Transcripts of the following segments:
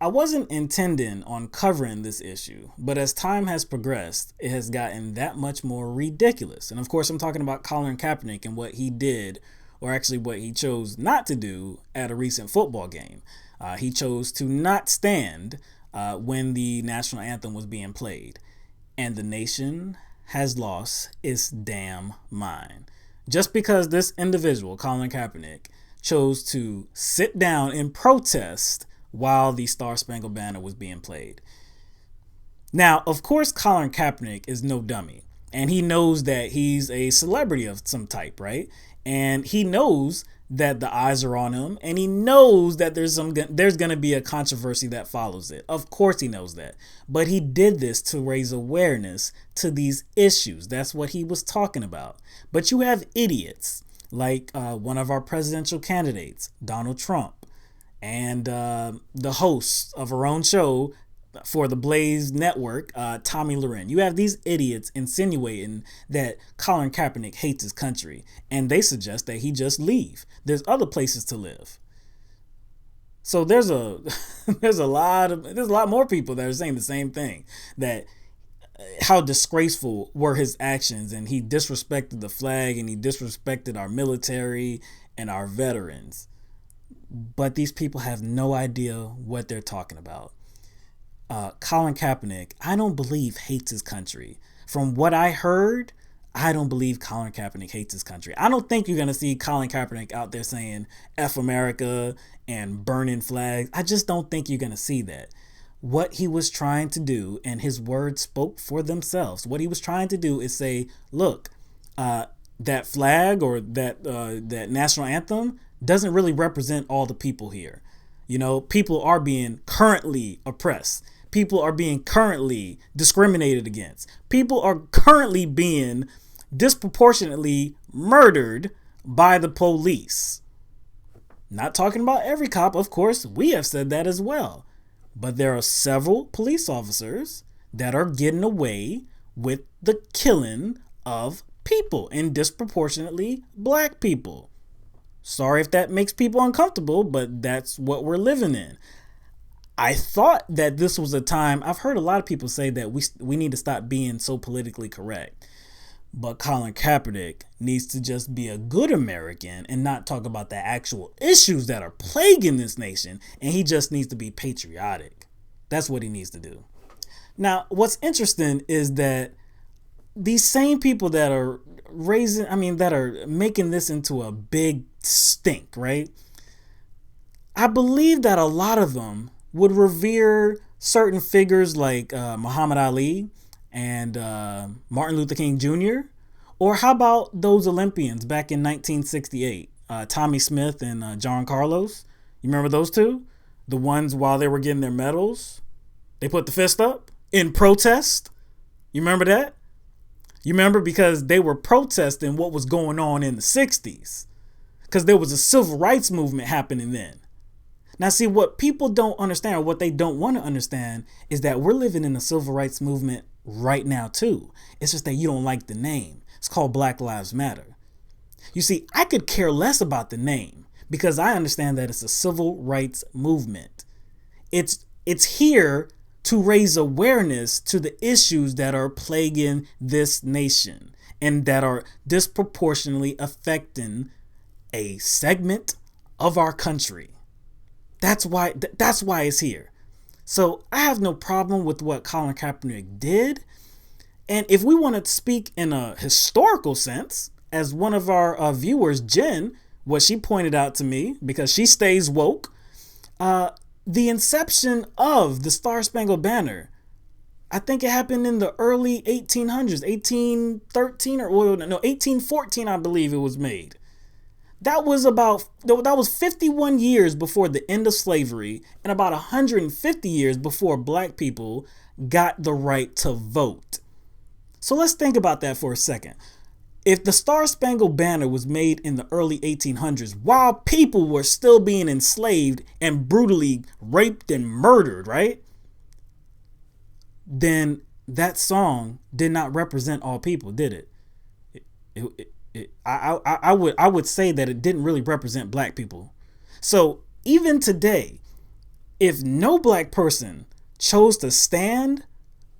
I wasn't intending on covering this issue, but as time has progressed, it has gotten that much more ridiculous. And of course, I'm talking about Colin Kaepernick and what he did, or actually what he chose not to do at a recent football game. He chose to not stand when the national anthem was being played. And the nation has lost its damn mind. Just because this individual, Colin Kaepernick, chose to sit down and protest while the Star Spangled Banner was being played. Now, of course, Colin Kaepernick is no dummy, and he knows that he's a celebrity of some type, right? And he knows that the eyes are on him, and he knows that there's going to be a controversy that follows it. Of course, he knows that, but he did this to raise awareness to these issues. That's what he was talking about. But you have idiots like one of our presidential candidates, Donald Trump, and the host of her own show for the Blaze Network, Tommy Loren. You have these idiots insinuating that Colin Kaepernick hates his country, and they suggest that he just leave. There's other places to live. So there's a there's a lot more people that are saying the same thing, that how disgraceful were his actions, and he disrespected the flag, and he disrespected our military and our veterans. But these people have no idea what they're talking about. Colin Kaepernick, I don't believe hates his country. From what I heard, I don't believe Colin Kaepernick hates his country. I don't think you're going to see Colin Kaepernick out there saying F America and burning flags. I just don't think you're going to see that. What he was trying to do, and his words spoke for themselves, what he was trying to do is say, look, that flag or that national anthem doesn't really represent all the people here. People are being currently oppressed. People are being currently discriminated against. People are currently being disproportionately murdered by the police. Not talking about every cop, of course, we have said that as well. But there are several police officers that are getting away with the killing of people, and disproportionately black people. Sorry if that makes people uncomfortable, but that's what we're living in. I thought that this was a time, I've heard a lot of people say that we need to stop being so politically correct. But Colin Kaepernick needs to just be a good American and not talk about the actual issues that are plaguing this nation. And he just needs to be patriotic. That's what he needs to do. Now, what's interesting is that these same people that are that are making this into a big stink, right? I believe that a lot of them would revere certain figures like Muhammad Ali and Martin Luther King Jr. Or how about those Olympians back in 1968, Tommy Smith and John Carlos? You remember those two? The ones while they were getting their medals, they put the fist up in protest. You remember that? You remember, because they were protesting what was going on in the 60s. Because there was a civil rights movement happening then. Now, see, what people don't understand, or what they don't want to understand, is that we're living in a civil rights movement right now, too. It's just that you don't like the name. It's called Black Lives Matter. You see, I could care less about the name, because I understand that it's a civil rights movement. It's here to raise awareness to the issues that are plaguing this nation and that are disproportionately affecting a segment of our country. That's why it's here. So I have no problem with what Colin Kaepernick did. And if we want to speak in a historical sense, as one of our viewers, Jen, what she pointed out to me, because she stays woke, the inception of the Star Spangled Banner, I think it happened in the early 1800s, 1813 or 1814, I believe it was made. That was 51 years before the end of slavery, and about 150 years before black people got the right to vote. So let's think about that for a second. If the Star Spangled Banner was made in the early 1800s, while people were still being enslaved and brutally raped and murdered, right? Then that song did not represent all people, did it? I would say that it didn't really represent black people. So even today, If no black person chose to stand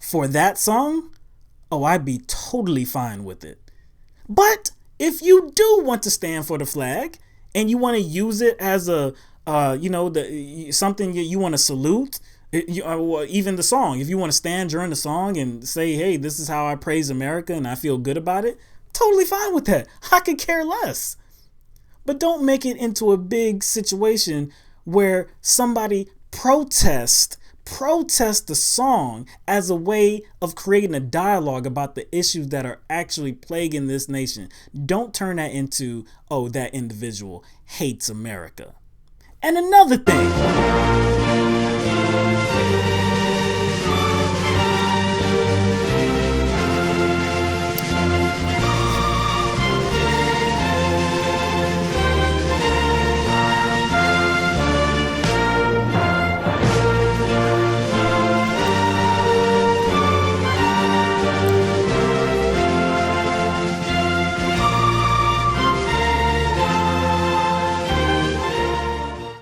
for that song, oh, I'd be totally fine with it. But if you do want to stand for the flag and you want to use it as a, something you want to salute, even the song, if you want to stand during the song and say, hey, this is how I praise America and I feel good about it, totally fine with that. I could care less. But don't make it into a big situation where somebody protest the song as a way of creating a dialogue about the issues that are actually plaguing this nation. Don't turn that into, oh, that individual hates America. And another thing,